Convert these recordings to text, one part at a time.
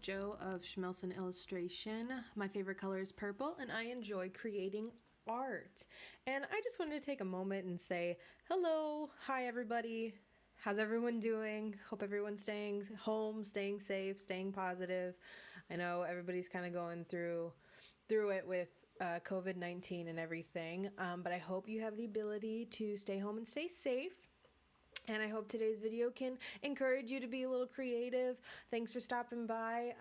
Jo of Schmelson Illustration. My favorite color is purple, and I enjoy creating art. And I just wanted to take a moment and say hello, hi everybody. How's everyone doing? Hope everyone's staying home, staying safe, staying positive. I know everybody's kind of going through it with COVID-19 and everything, but I hope you have the ability to stay home and stay safe. And I hope today's video can encourage you to be a little creative. Thanks for stopping by.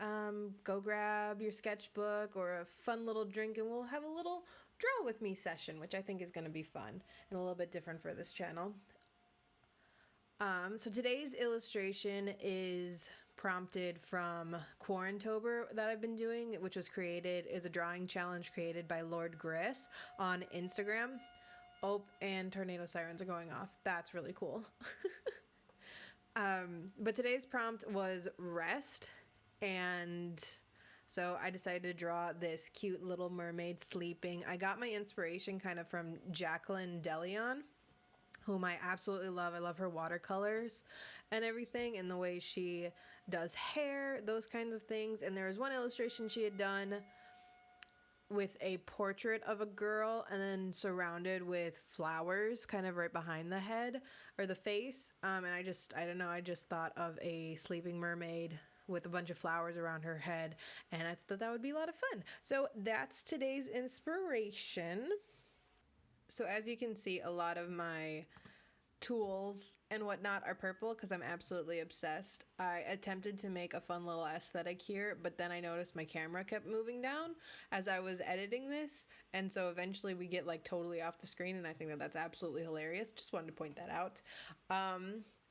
Go grab your sketchbook or a fun little drink and we'll have a little draw with me session, which I think is going to be fun and a little bit different for this channel. So today's illustration is prompted from Quarantober that I've been doing, which is a drawing challenge created by Lord Gris on Instagram. Oh, and tornado sirens are going off. That's really cool. But today's prompt was rest. And so I decided to draw this cute little mermaid sleeping. I got my inspiration kind of from Jacqueline DeLeon, whom I absolutely love. I love her watercolors and everything and the way she does hair, those kinds of things. And there was one illustration she had done with a portrait of a girl and then surrounded with flowers kind of right behind the head or the face. And I don't know, I just thought of a sleeping mermaid with a bunch of flowers around her head. And I thought that would be a lot of fun. So that's today's inspiration. So as you can see, a lot of my tools and whatnot are purple because I'm absolutely obsessed. I attempted to make a fun little aesthetic here, but then I noticed my camera kept moving down as I was editing this, and so eventually we get like totally off the screen, and I think that that's absolutely hilarious. Just wanted to point that out.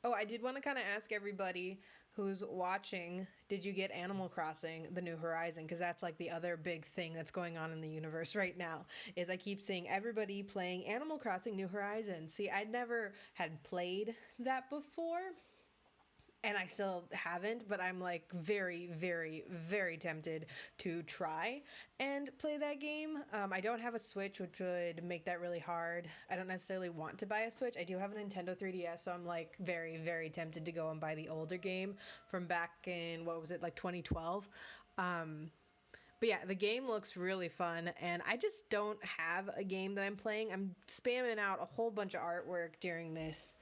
Oh, I did want to kind of ask everybody who's watching, did you get Animal Crossing: The New Horizon? Because that's like the other big thing that's going on in the universe right now, is I keep seeing everybody playing Animal Crossing: New Horizon. See, I never had played that before, and I still haven't, but I'm like very, very, very tempted to try and play that game. I don't have a Switch, which would make that really hard. I don't necessarily want to buy a Switch. I do have a Nintendo 3DS, so I'm like very, very tempted to go and buy the older game from back in, what was it, like 2012? But yeah, the game looks really fun, and I just don't have a game that I'm playing. I'm spamming out a whole bunch of artwork during this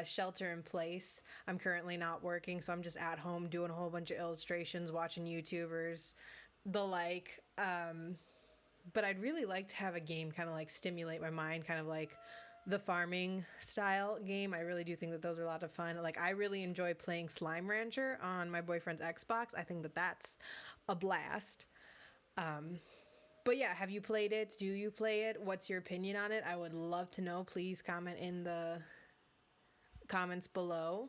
shelter in place. I'm currently not working, so I'm just at home doing a whole bunch of illustrations, watching YouTubers, the like. But I'd really like to have a game kind of like stimulate my mind, kind of like the farming style game. I really do think that those are a lot of fun. Like, I really enjoy playing Slime Rancher on my boyfriend's Xbox. I think that that's a blast. But yeah, have you played it? Do you play it? What's your opinion on it? I would love to know. Please comment in the comments below.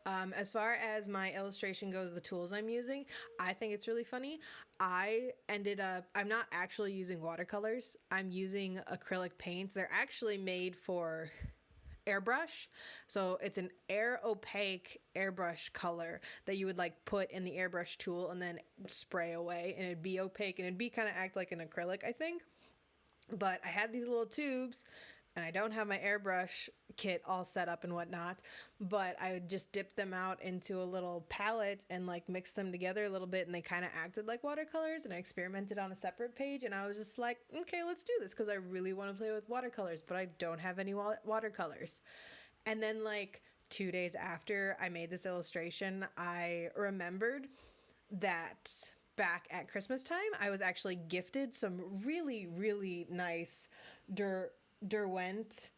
As far as my illustration goes, the tools I'm using, I think it's really funny. I'm not actually using watercolors. I'm using acrylic paints. They're actually made for AirBrush. So it's an Opaque airbrush color that you would like put in the airbrush tool and then spray away, and it'd be opaque and it'd be kind of act like an acrylic, I think. But I had these little tubes, and I don't have my airbrush kit all set up and whatnot, but I would just dip them out into a little palette and like mix them together a little bit, and they kind of acted like watercolors, and I experimented on a separate page, and I was just like, okay, let's do this because I really want to play with watercolors, but I don't have any watercolors. And then like 2 days after I made this illustration, I remembered that back at Christmas time, I was actually gifted some really, really nice Derwent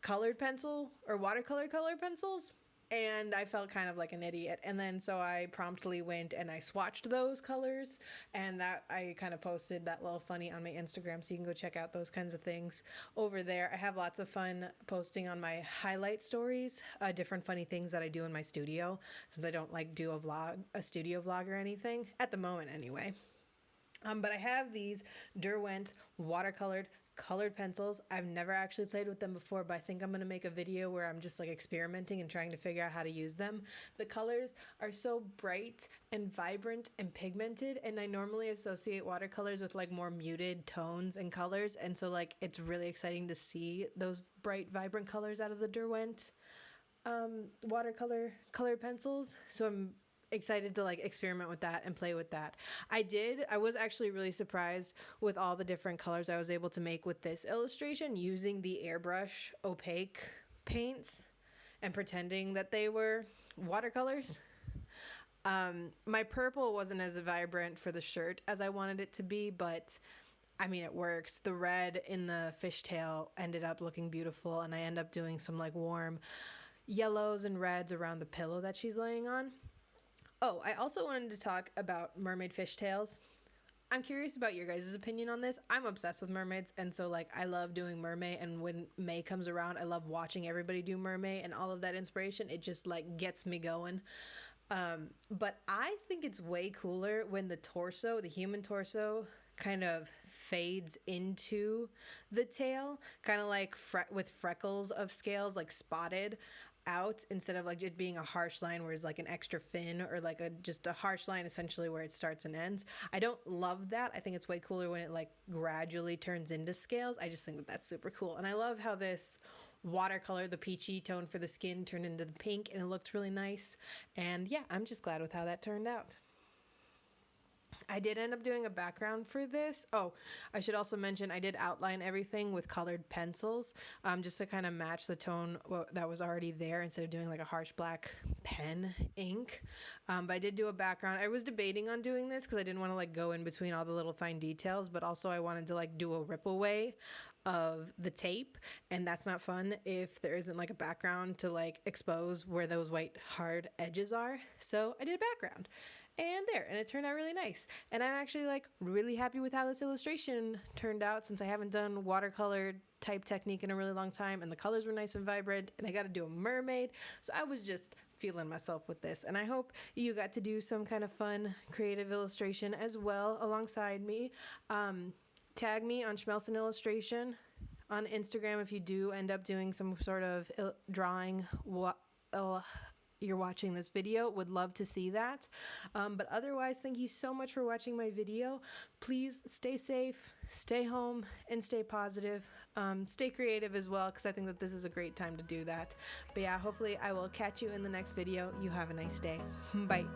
colored pencil or watercolor color pencils, and I felt kind of like an idiot. And then so I promptly went and I swatched those colors, and that I kind of posted that little funny on my Instagram, so you can go check out those kinds of things over there. I have lots of fun posting on my highlight stories, different funny things that I do in my studio, since I don't like do a studio vlog or anything at the moment anyway. But I have these Derwent colored pencils. I've never actually played with them before, but I think I'm going to make a video where I'm just like experimenting and trying to figure out how to use them. The colors are so bright and vibrant and pigmented, and I normally associate watercolors with like more muted tones and colors, and so like it's really exciting to see those bright, vibrant colors out of the Derwent watercolor colored pencils. So I'm excited to like experiment with that and play with that. I was actually really surprised with all the different colors I was able to make with this illustration using the AirBrush Opaque paints and pretending that they were watercolors. My purple wasn't as vibrant for the shirt as I wanted it to be, but I mean, it works. The red in the fishtail ended up looking beautiful, and I end up doing some like warm yellows and reds around the pillow that she's laying on. Oh, I also wanted to talk about mermaid fishtails. I'm curious about your guys' opinion on this. I'm obsessed with mermaids, and so like I love doing mermaid, and when May comes around, I love watching everybody do mermaid and all of that inspiration. It just like gets me going. But I think it's way cooler when the torso, the human torso, kind of fades into the tail, kind of like with freckles of scales, like spotted out, instead of like it being a harsh line where it's like an extra fin, or like just a harsh line essentially where it starts and ends. I don't love that. I think it's way cooler when it like gradually turns into scales. I just think that that's super cool. And I love how this watercolor, the peachy tone for the skin, turned into the pink, and it looked really nice. And yeah, I'm just glad with how that turned out. I did end up doing a background for this. Oh, I should also mention I did outline everything with colored pencils, just to kind of match the tone that was already there instead of doing like a harsh black pen ink. But I did do a background. I was debating on doing this because I didn't want to like go in between all the little fine details, but also I wanted to like do a rip away of the tape, and that's not fun if there isn't like a background to like expose where those white hard edges are. So I did a background. And it turned out really nice. And I'm actually like really happy with how this illustration turned out, since I haven't done watercolor type technique in a really long time, and the colors were nice and vibrant, and I got to do a mermaid. So I was just feeling myself with this, and I hope you got to do some kind of fun creative illustration as well alongside me. Tag me on Schmelson Illustration on Instagram if you do end up doing some sort of drawing you're watching this video. Would love to see that. But otherwise, thank you so much for watching my video. Please stay safe, stay home, and stay positive. Stay creative as well, because I think that this is a great time to do that. But yeah, hopefully I will catch you in the next video. You have a nice day. Bye.